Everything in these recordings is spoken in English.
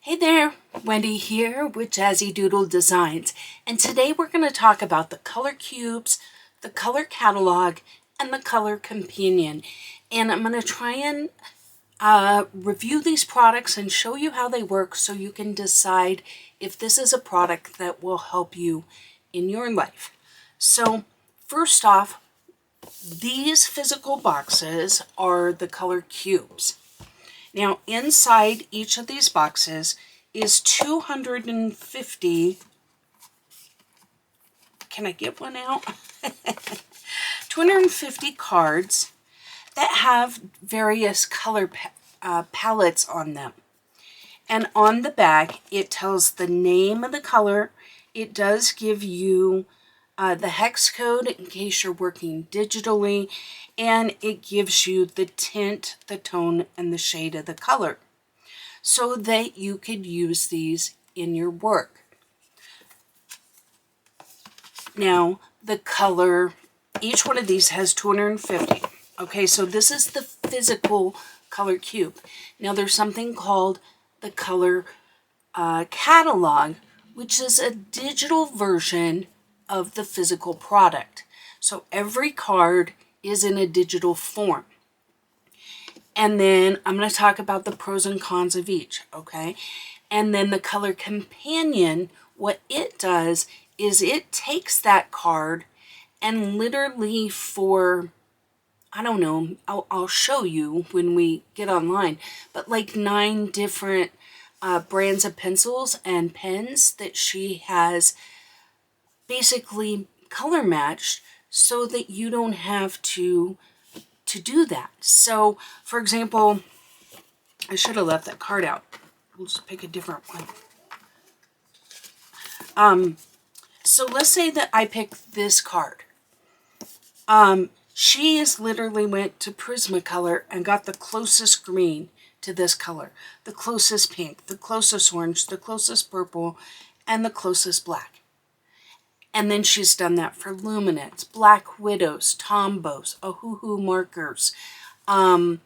Hey there, Wendy here with Jazzydoodledesigns, and today we're going to talk about the color cubes, the color catalog, and the color companion. And I'm going to try and review these products and show you how they work so you can decide if this is a product that will help you in your life. So first off, these physical boxes are the color cubes. Now, inside each of these boxes is 250, can I get one out? 250 cards that have various color palettes on them. And on the back, it tells the name of the color. It does give you the hex code in case you're working digitally, and it gives you the tint, the tone, and the shade of the color so that you could use these in your work. Now, the color, each one of these has 250. Okay, so this is the physical color cube. Now, there's something called the color catalog, which is a digital version of the physical product. So every card is in a digital form. And then I'm going to talk about the pros and cons of each, okay? And then the color companion, what it does is it takes that card and literally for, I don't know, I'll show you when we get online, but like 9 different brands of pencils and pens that she has basically color matched so that you don't have to do that. So, for example, I should have left that card out. We'll just pick a different one. So let's say that I pick this card. She is literally went to Prismacolor and got the closest green to this color, the closest pink, the closest orange, the closest purple, and the closest black. And then she's done that for Luminance, Black Widows, Tombos, Ohuhu markers, and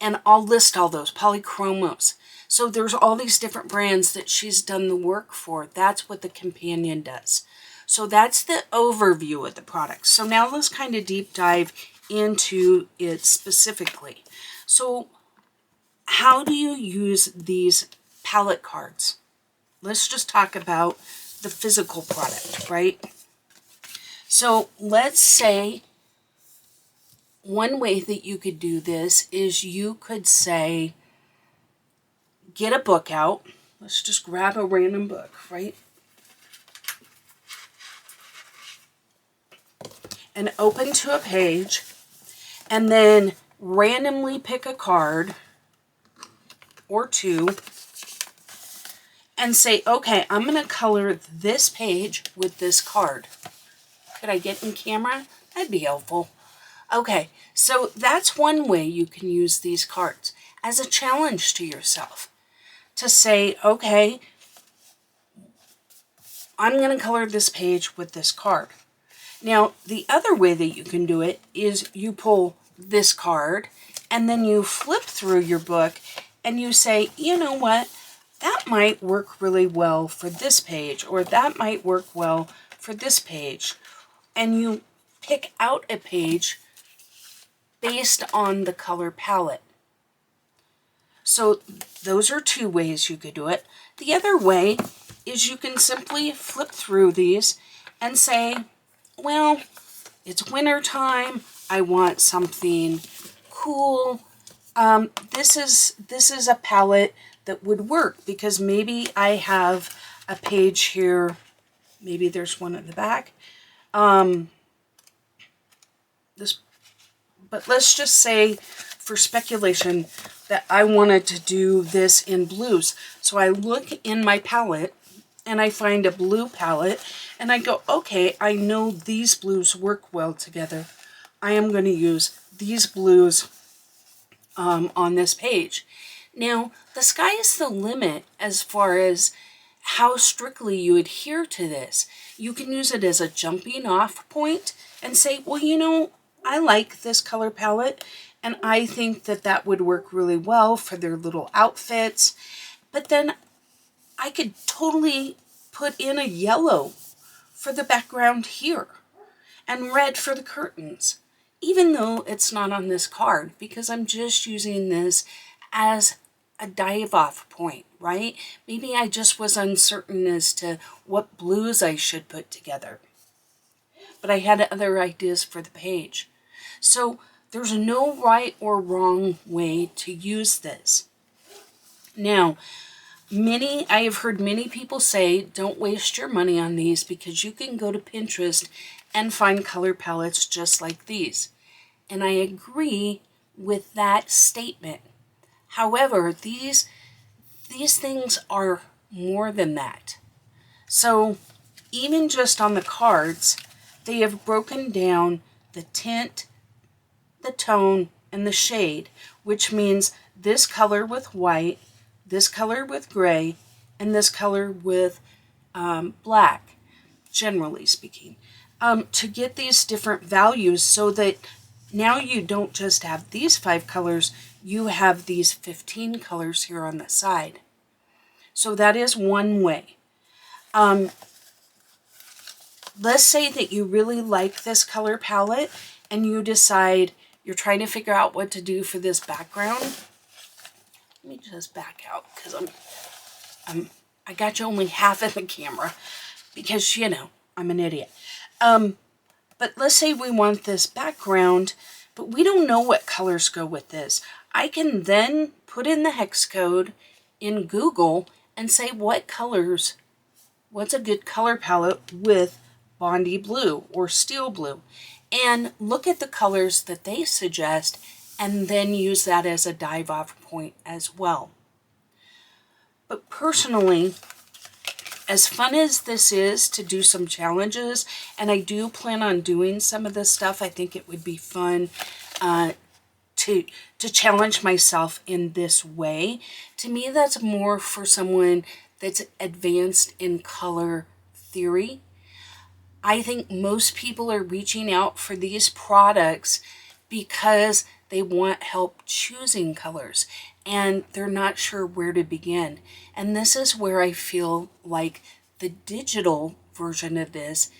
I'll list all those, Polychromos. So there's all these different brands that she's done the work for. That's what the companion does. So that's the overview of the product. So now let's kind of deep dive into it specifically. So how do you use these palette cards? Let's just talk about the physical product, right? So let's say one way that you could do this is you could say, get a book out. Let's just grab a random book, right? And open to a page, and then randomly pick a card or two and say, okay, I'm going to color this page with this card. Could I get in camera? That'd be helpful. Okay, so that's one way you can use these cards as a challenge to yourself. To say, okay, I'm going to color this page with this card. Now, the other way that you can do it is you pull this card and then you flip through your book and you say, you know what? That might work really well for this page, or that might work well for this page. And you pick out a page based on the color palette. So those are two ways you could do it. The other way is you can simply flip through these and say, well, it's winter time. I want something cool. This is a palette that would work because maybe I have a page here. Maybe there's one at the back. But let's just say for speculation that I wanted to do this in blues. So I look in my palette and I find a blue palette and I go, okay, I know these blues work well together. I am going to use these blues on this page. Now, the sky is the limit as far as how strictly you adhere to this. You can use it as a jumping off point and say, well, you know, I like this color palette and I think that that would work really well for their little outfits. But then I could totally put in a yellow for the background here and red for the curtains, even though it's not on this card, because I'm just using this as a dive off point, right? Maybe I just was uncertain as to what blues I should put together, but I had other ideas for the page. So there's no right or wrong way to use this. Now, I have heard many people say, don't waste your money on these because you can go to Pinterest and find color palettes just like these. And I agree with that statement. However, these things are more than that. So even just on the cards, they have broken down the tint, the tone, and the shade, which means this color with white, this color with gray, and this color with black, generally speaking, to get these different values so that now you don't just have these 5 colors, you have these 15 colors here on the side. So that is one way. Let's say that you really like this color palette and you decide you're trying to figure out what to do for this background. Let me just back out because I got you only half of the camera because, you know, I'm an idiot. But let's say we want this background, but we don't know what colors go with this. I can then put in the hex code in Google and say what's a good color palette with Bondi blue or steel blue, and look at the colors that they suggest and then use that as a dive off point as well. But personally, as fun as this is to do some challenges, and I do plan on doing some of this stuff, I think it would be fun to challenge myself in this way. To me, that's more for someone that's advanced in color theory. I think most people are reaching out for these products because they want help choosing colors and they're not sure where to begin. And this is where I feel like the digital version of this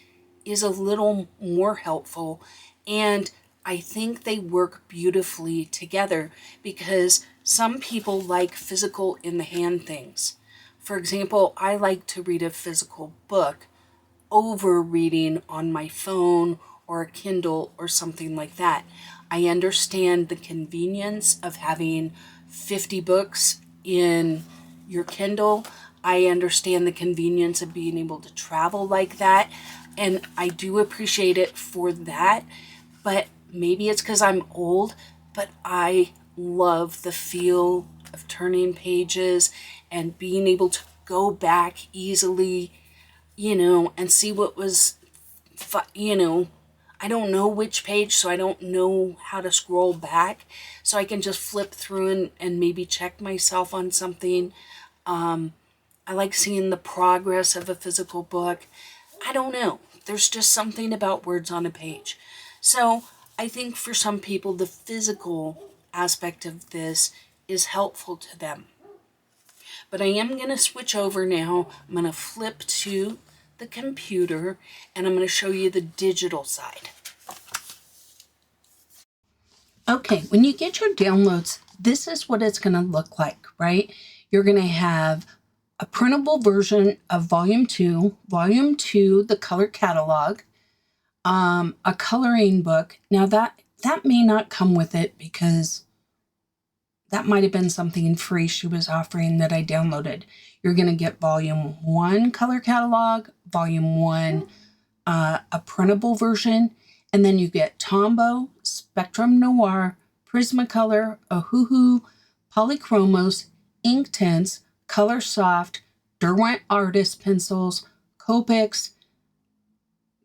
is a little more helpful, and I think they work beautifully together because some people like physical in the hand things. For example, I like to read a physical book over reading on my phone or a Kindle or something like that. I understand the convenience of having 50 books in your Kindle. I understand the convenience of being able to travel like that, and I do appreciate it for that. But maybe it's because I'm old, but I love the feel of turning pages and being able to go back easily, you know, and see what was, you know, I don't know which page, so I don't know how to scroll back. So I can just flip through and maybe check myself on something. I like seeing the progress of a physical book. I don't know. There's just something about words on a page. So I think for some people, the physical aspect of this is helpful to them. But I am going to switch over now. I'm going to flip to the computer and I'm going to show you the digital side. Okay, when you get your downloads, this is what it's going to look like, right? You're going to have a printable version of Volume 2, the color catalog, a coloring book. Now that may not come with it because that might have been something free she was offering that I downloaded. You're going to get Volume 1 color catalog, Volume 1 a printable version, and then you get Tombow, Spectrum Noir, Prismacolor, Ohuhu, Polychromos, Inktense, Color Soft, Derwent Artist Pencils, Copics,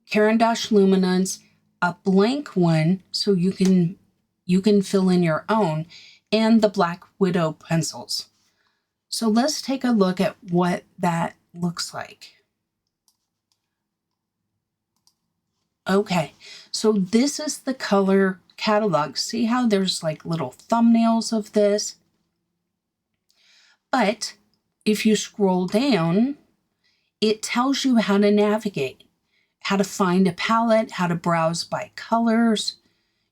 Caran d'Ache Luminance, a blank one so you can fill in your own, and the Black Widow pencils. So let's take a look at what that looks like. Okay, so this is the color catalog. See how there's like little thumbnails of this? But if you scroll down, it tells you how to navigate, how to find a palette, how to browse by colors.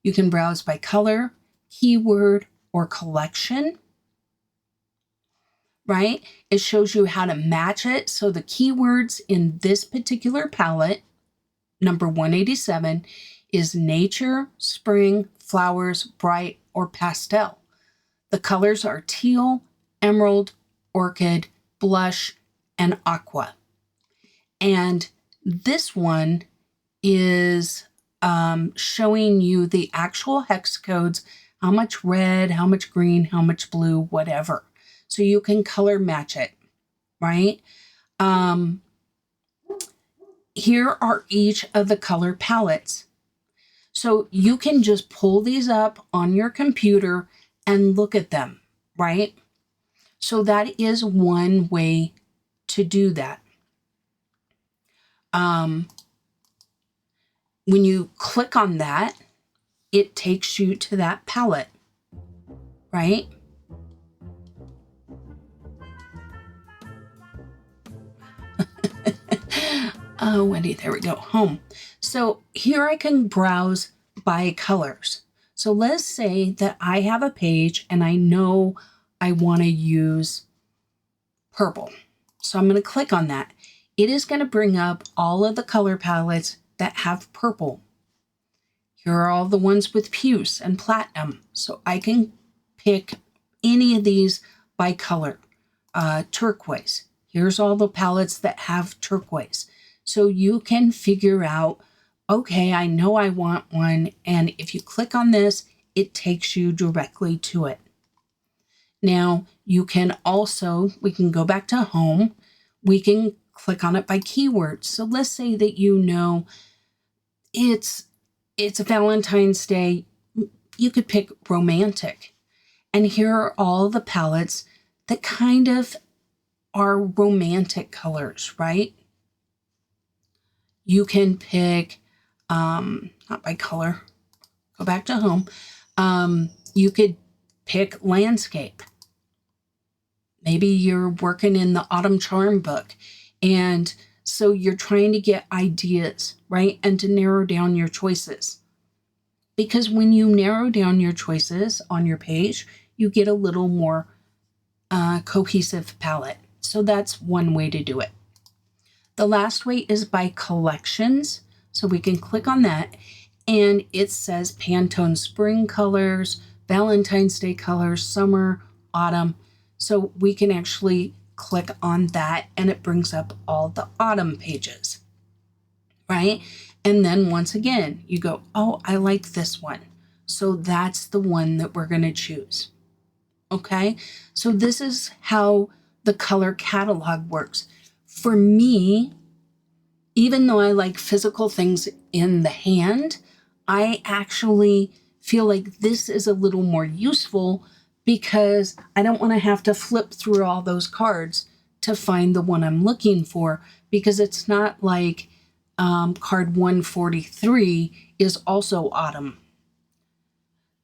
You can browse by color, keyword, or collection, right? It shows you how to match it. So the keywords in this particular palette, number 187, is nature, spring, flowers, bright, or pastel. The colors are teal, emerald, orchid, blush, and aqua. And this one is showing you the actual hex codes, how much red, how much green, how much blue, whatever. So you can color match it, right? Here are each of the color palettes. So you can just pull these up on your computer and look at them, right? So that is one way to do that. When you click on that, it takes you to that palette, right? Oh, Wendy, there we go, home. So here I can browse by colors. So let's say that I have a page and I know I want to use purple. So I'm going to click on that. It is going to bring up all of the color palettes that have purple. Here are all the ones with puce and platinum. So I can pick any of these by color. Turquoise. Here's all the palettes that have turquoise. So you can figure out, okay, I know I want one. And if you click on this, it takes you directly to it. Now you can also, we can go back to home. We can click on it by keywords. So let's say that you know it's a Valentine's Day. You could pick romantic. And here are all the palettes that kind of are romantic colors, right? You can pick, not by color, go back to home. You could pick landscape. Maybe you're working in the Autumn Charm book, and so you're trying to get ideas, right? And to narrow down your choices. Because when you narrow down your choices on your page, you get a little more cohesive palette. So that's one way to do it. The last way is by collections. So we can click on that and it says Pantone spring colors, Valentine's Day colors, summer, autumn. So we can actually click on that and it brings up all the autumn pages, right? And then once again, you go, oh, I like this one. So that's the one that we're going to choose. Okay, so this is how the color catalog works. For me, even though I like physical things in the hand, I actually feel like this is a little more useful because I don't want to have to flip through all those cards to find the one I'm looking for, because it's not like card 143 is also autumn.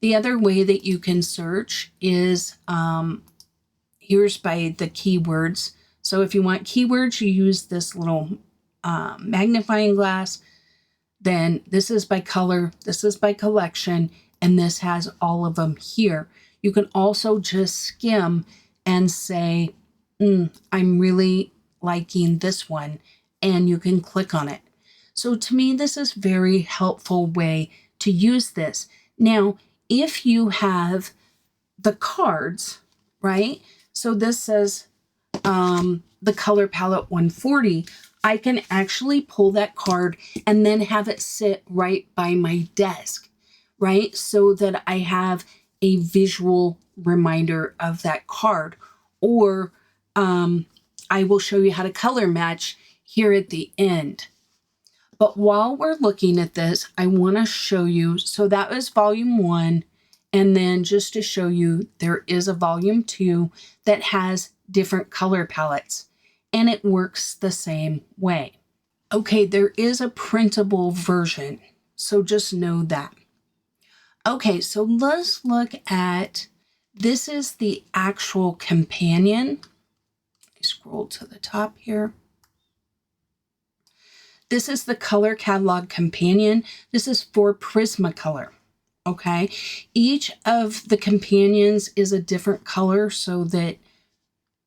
The other way that you can search is here's by the keywords. So if you want keywords, you use this little magnifying glass. Then this is by color, this is by collection, and this has all of them here. You can also just skim and say, I'm really liking this one, and you can click on it. So to me, this is a very helpful way to use this. Now, if you have the cards, right? So this says the color palette 140. I can actually pull that card and then have it sit right by my desk, right? So that I have a visual reminder of that card. Or I will show you how to color match here at the end. But while we're looking at this, I want to show you, so that was volume 1. And then just to show you, there is a volume 2 that has different color palettes, and it works the same way. Okay, there is a printable version, so just know that. Okay, so let's look at, this is the actual companion. scroll to the top here. This is the Color Catalog Companion. This is for Prismacolor. Okay, each of the companions is a different color so that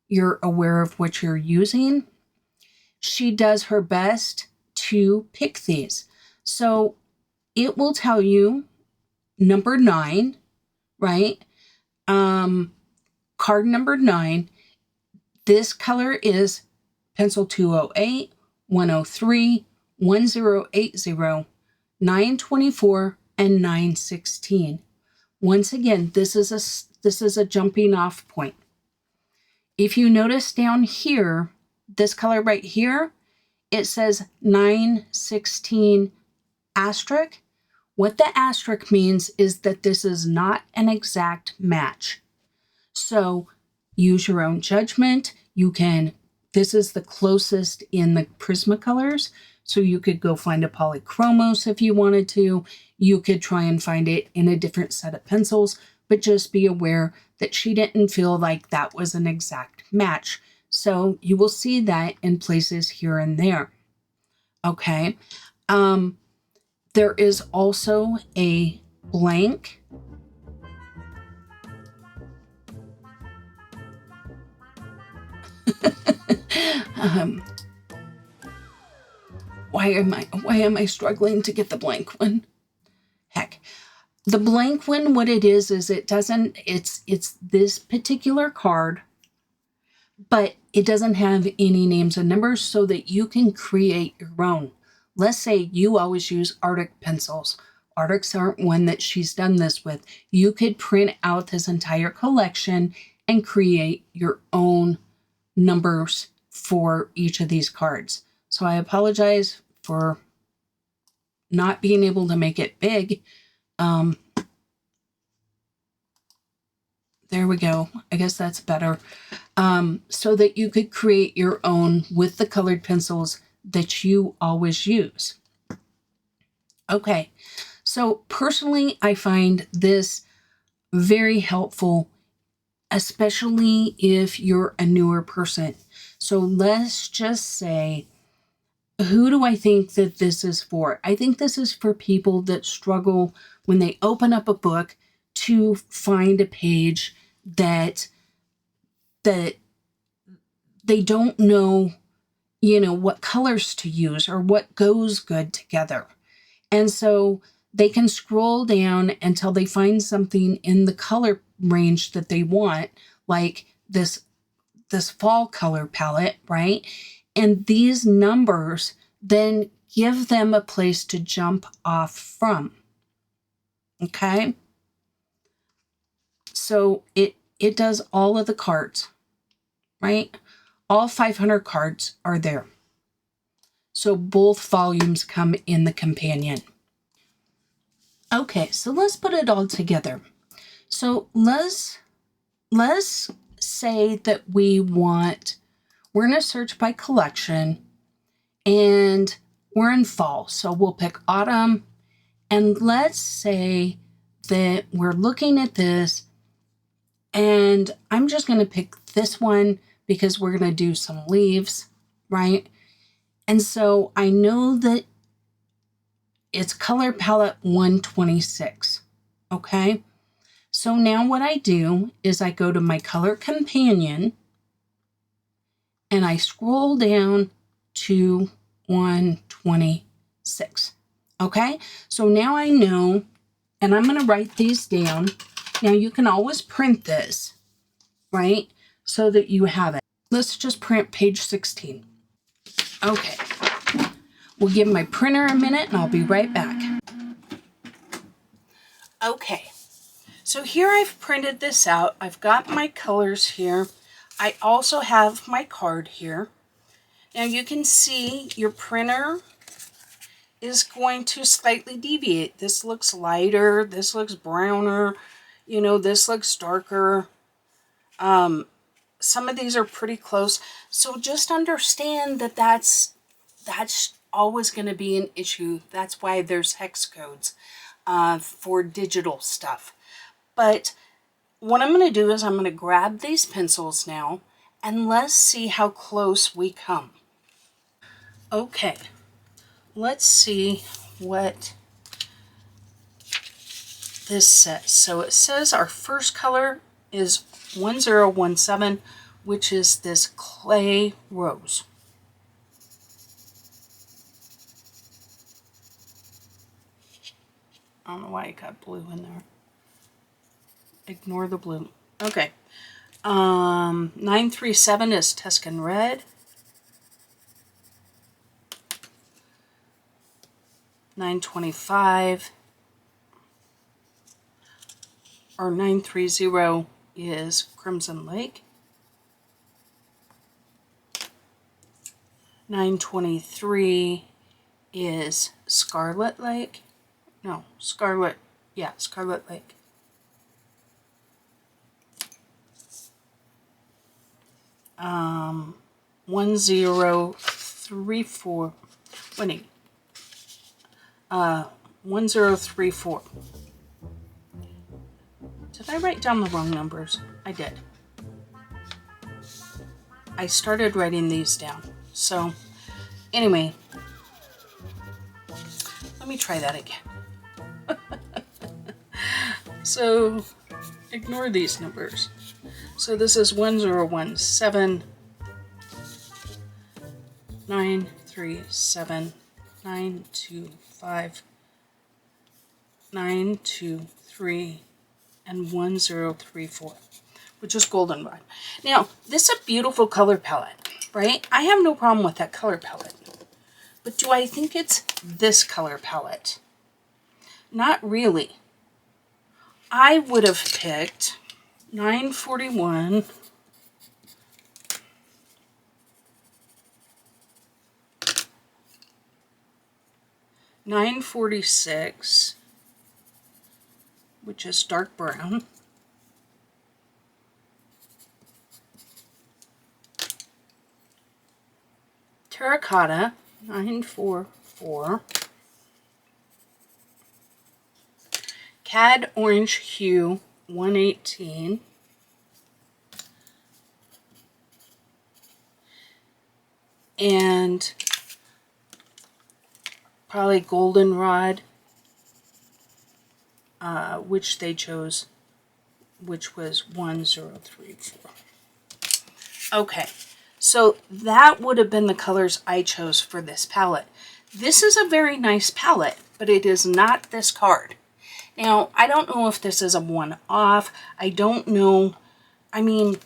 you're aware of what you're using. She does her best to pick these. So it will tell you number 9, right? Card number 9. This color is pencil 208, 103, 1080, 924, and 916. Once again, this is a jumping off point. If you notice down here, this color right here, it says 916 asterisk. What the asterisk means is that this is not an exact match. So use your own judgment. This is the closest in the Prismacolors. So you could go find a polychromos if you wanted to. You could try and find it in a different set of pencils, but just be aware that she didn't feel like that was an exact match. So you will see that in places here and there. Okay. There is also a blank. Why am I struggling to get the blank one? Heck. The blank one, what it is it's this particular card, but it doesn't have any names and numbers so that you can create your own. Let's say you always use Arctic pencils. Arctics aren't one that she's done this with. You could print out this entire collection and create your own numbers for each of these cards. So I apologize for not being able to make it big. There we go. I guess that's better. So that you could create your own with the colored pencils that you always use. Okay, so personally, I find this very helpful, especially if you're a newer person. So let's just say, who do I think that this is for? I think this is for people that struggle when they open up a book to find a page that they don't know, what colors to use or what goes good together. And so they can scroll down until they find something in the color range that they want, like this fall color palette, right? And these numbers then give them a place to jump off from. Okay? So it does all of the cards, right? All 500 cards are there. So both volumes come in the companion. Okay, so let's put it all together. So let's say that we're going to search by collection, and we're in fall. So we'll pick autumn, and let's say that we're looking at this, and I'm just going to pick this one because we're going to do some leaves, right? And so I know that it's color palette 126, okay? So now what I do is I go to my color companion and I scroll down to 126, okay? So now I know, and I'm going to write these down. Now you can always print this, right? So that you have it. Let's just print page 16. Okay. We'll give my printer a minute and I'll be right back. Okay. So here I've printed this out. I've got my colors here. I also have my card here. Now you can see your printer is going to slightly deviate. This looks lighter. This looks browner. This looks darker. Some of these are pretty close. So just understand that that's always going to be an issue. That's why there's hex codes for digital stuff. But what I'm going to do is I'm going to grab these pencils now, and let's see how close we come. Okay, let's see what this says. So it says our first color is 1017, which is this clay rose. I don't know why it got blue in there. Ignore the blue. Okay. 937 is Tuscan Red. 925 or 930 is Crimson Lake. 923 is Scarlet Lake. No, Scarlet. Yeah, Scarlet Lake. 1034. Wait. 1034. Did I write down the wrong numbers? I did. I started writing these down. So, anyway, let me try that again. So, ignore these numbers. So this is 1017, 937, 925, 923, and 1034, which is Goldenrod. Now, this is a beautiful color palette, right? I have no problem with that color palette. But do I think it's this color palette? Not really. I would have picked 941, $946, which is dark brown, terracotta, 944, cad orange hue, 118, and probably goldenrod, which they chose, which was 1034. Okay, so that would have been the colors I chose for this palette. This is a very nice palette, but it is not this card. Now, I don't know if this is a one-off. I don't know. I mean,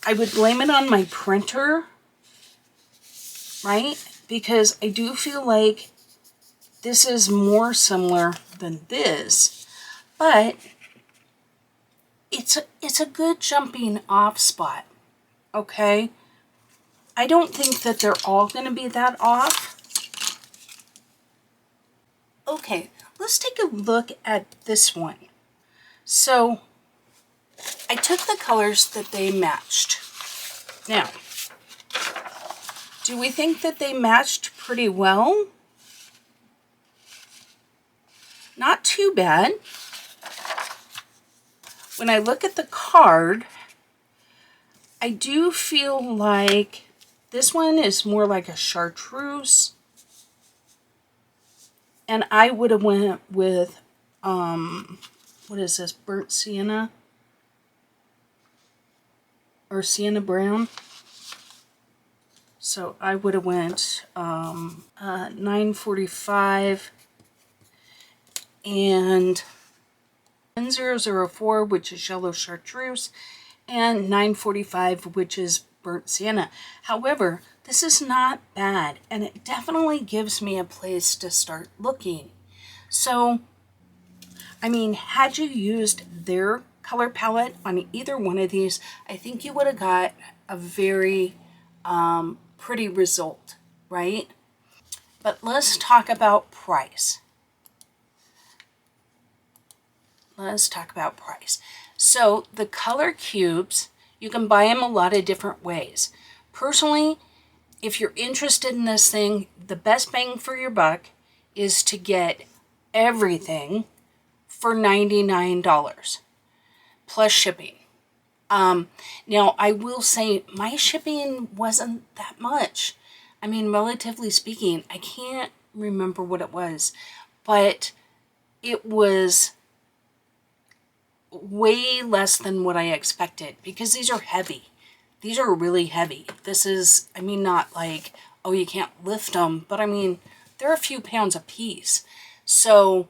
I would blame it on my printer, right? Because I do feel like this is more similar than this, but it's a good jumping off spot, okay? I don't think that they're all going to be that off. Okay, let's take a look at this one. So, I took the colors that they matched. Now, do we think that they matched pretty well? Not too bad. When I look at the card, I do feel like this one is more like a chartreuse. And I would have went with, what is this, burnt sienna? Or sienna brown. So I would have went 945 and 1004, which is yellow chartreuse, and 945, which is burnt sienna. However, this is not bad, and it definitely gives me a place to start looking. So, I mean, had you used their color palette on either one of these, I think you would have got a very pretty result, right? But let's talk about price. Let's talk about price. So the color cubes, you can buy them a lot of different ways. Personally, if you're interested in this thing, the best bang for your buck is to get everything for $99 plus shipping. Now, I will say my shipping wasn't that much. I mean, relatively speaking, I can't remember what it was, but it was way less than what I expected because these are heavy. These are really heavy. This is, I mean, not like, oh, you can't lift them, but I mean, they're a few pounds a piece. So,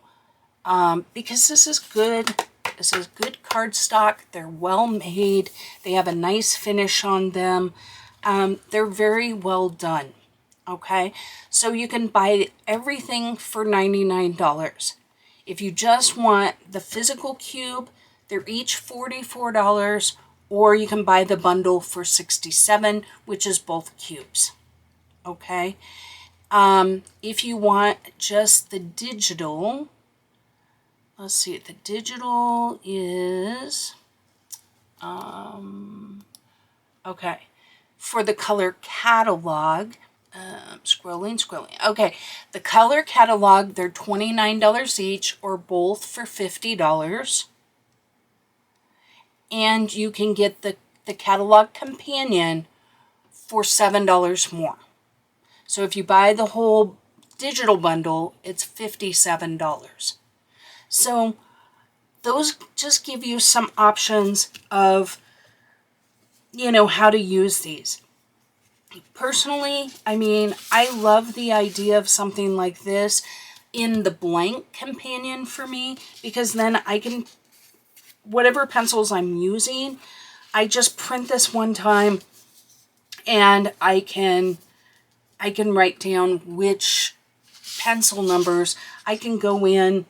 because this is good cardstock. They're well made. They have a nice finish on them. They're very well done. Okay, so you can buy everything for $99. If you just want the physical cube, they're each $44, or you can buy the bundle for $67, which is both cubes. Okay, if you want just the digital, let's see, the digital is, okay, for the color catalog, scrolling. Okay, the color catalog, they're $29 each, or both for $50. And you can get the catalog companion for $7 more. So if you buy the whole digital bundle, it's $57. So those just give you some options of, you know, how to use these. Personally, I mean, I love the idea of something like this in the blank companion for me, because then I can, whatever pencils I'm using, I just print this one time and I can write down which pencil numbers. I can go in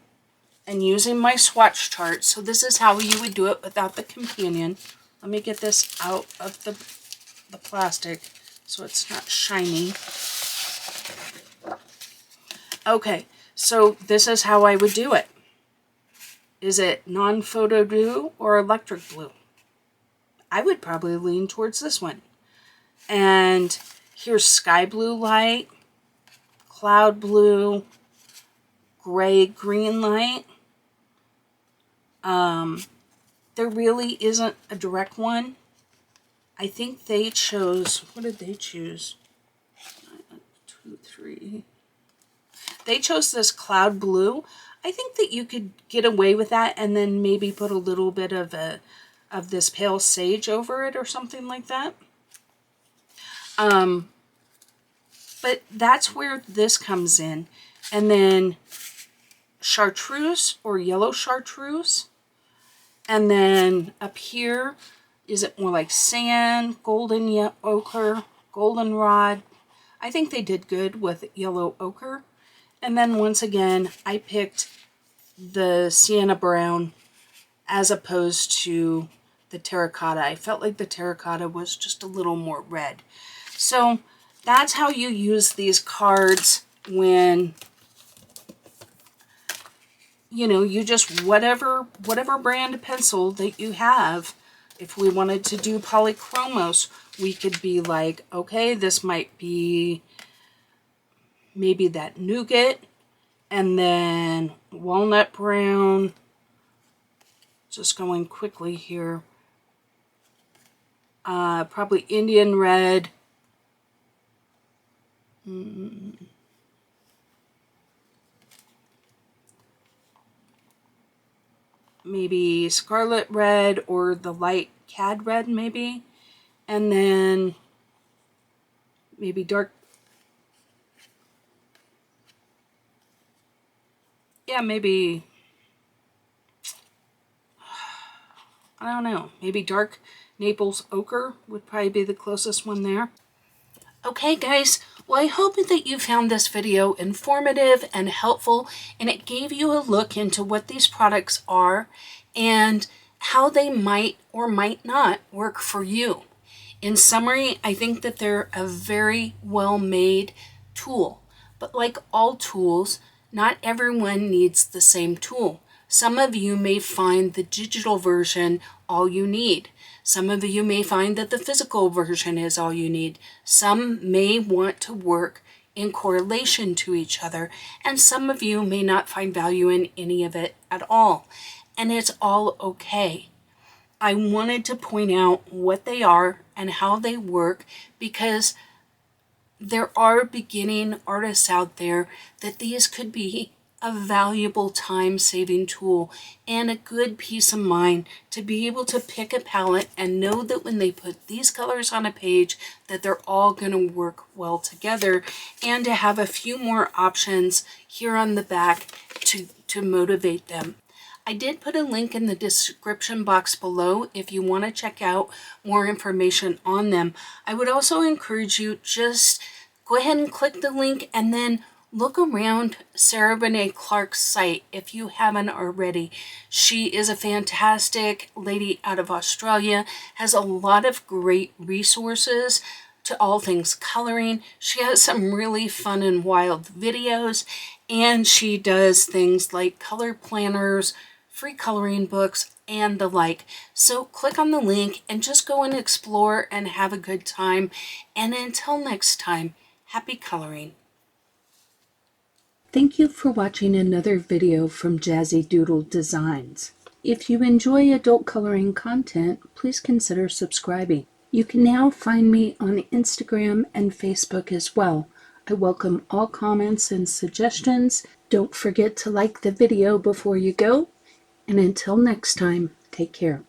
and using my swatch chart. So this is how you would do it without the companion. Let me get this out of the plastic so it's not shiny. Okay, so this is how I would do it. Is it non-photo blue or electric blue? I would probably lean towards this one. And here's sky blue light, cloud blue, gray green light. There really isn't a direct one. I think they chose, what did they choose? 2, 3. They chose this cloud blue. I think that you could get away with that and then maybe put a little bit of this pale sage over it or something like that. But that's where this comes in. And then chartreuse or yellow chartreuse. And then up here, is it more like sand, golden ochre, goldenrod? I think they did good with yellow ochre. And then once again, I picked the sienna brown as opposed to the terracotta. I felt like the terracotta was just a little more red. So that's how you use these cards when, you know, you just whatever brand pencil that you have. If we wanted to do polychromos, we could be like, okay, this might be maybe that nougat, and then walnut brown. Just going quickly here. Probably Indian red. Maybe scarlet red or the light cad red maybe. And then maybe dark. Yeah, maybe. I don't know. Maybe dark Naples ochre would probably be the closest one there. Okay, guys. Well, I hope that you found this video informative and helpful, and it gave you a look into what these products are and how they might or might not work for you. In summary, I think that they're a very well-made tool, but like all tools, not everyone needs the same tool. Some of you may find the digital version all you need. Some of you may find that the physical version is all you need. Some may want to work in correlation to each other, and some of you may not find value in any of it at all. And it's all okay. I wanted to point out what they are and how they work, because there are beginning artists out there that these could be a valuable time-saving tool and a good peace of mind to be able to pick a palette and know that when they put these colors on a page that they're all going to work well together, and to have a few more options here on the back to motivate them. I did put a link in the description box below if you want to check out more information on them. I would also encourage you, just go ahead and click the link and then look around Sarah Renee Clark's site if you haven't already. She is a fantastic lady out of Australia, has a lot of great resources to all things coloring. She has some really fun and wild videos, and she does things like color planners, free coloring books, and the like. So click on the link and just go and explore and have a good time. And until next time, happy coloring. Thank you for watching another video from Jazzydoodledesigns. If you enjoy adult coloring content, please consider subscribing. You can now find me on Instagram and Facebook as well. I welcome all comments and suggestions. Don't forget to like the video before you go. And until next time, take care.